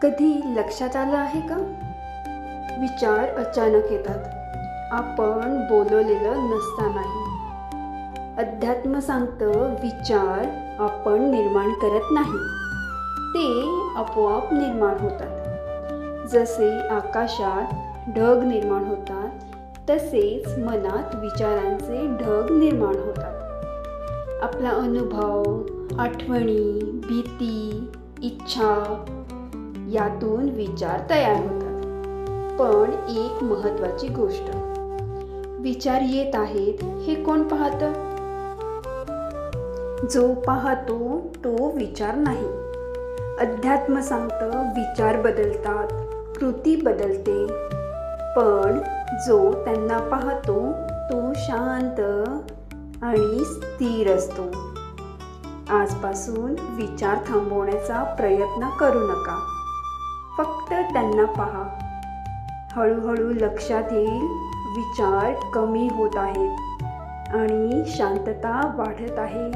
कधी लक्षात आलं आहे का? विचार अचानक येतात, आपण बोलवलेलं नसतानाही. अध्यात्म सांगतं, विचार आपण निर्माण करत नाही, ते आपोआप निर्माण होतात. जसे आकाशात ढग निर्माण होतात, तसेच मनात विचारांचे ढग निर्माण होतात. आपला अनुभव, आठवणी, भीती, इच्छा यातून विचार तयार होतात. पण एक महत्त्वाची गोष्ट, विचार येत आहेत हे कोण पाहतं? जो पाहतो तो विचार नाही. अध्यात्म सांगतं, विचार बदलतात, कृती बदलते, पण जो त्यांना पाहतो तो शांत आणि स्थिर असतो. आजपासून विचार थांबवण्याचा प्रयत्न करू नका, फक्त त्यांना पहा. हळूहळू लक्षात येईल, विचार कमी होत आहेत आणि शांतता वाढत आहे.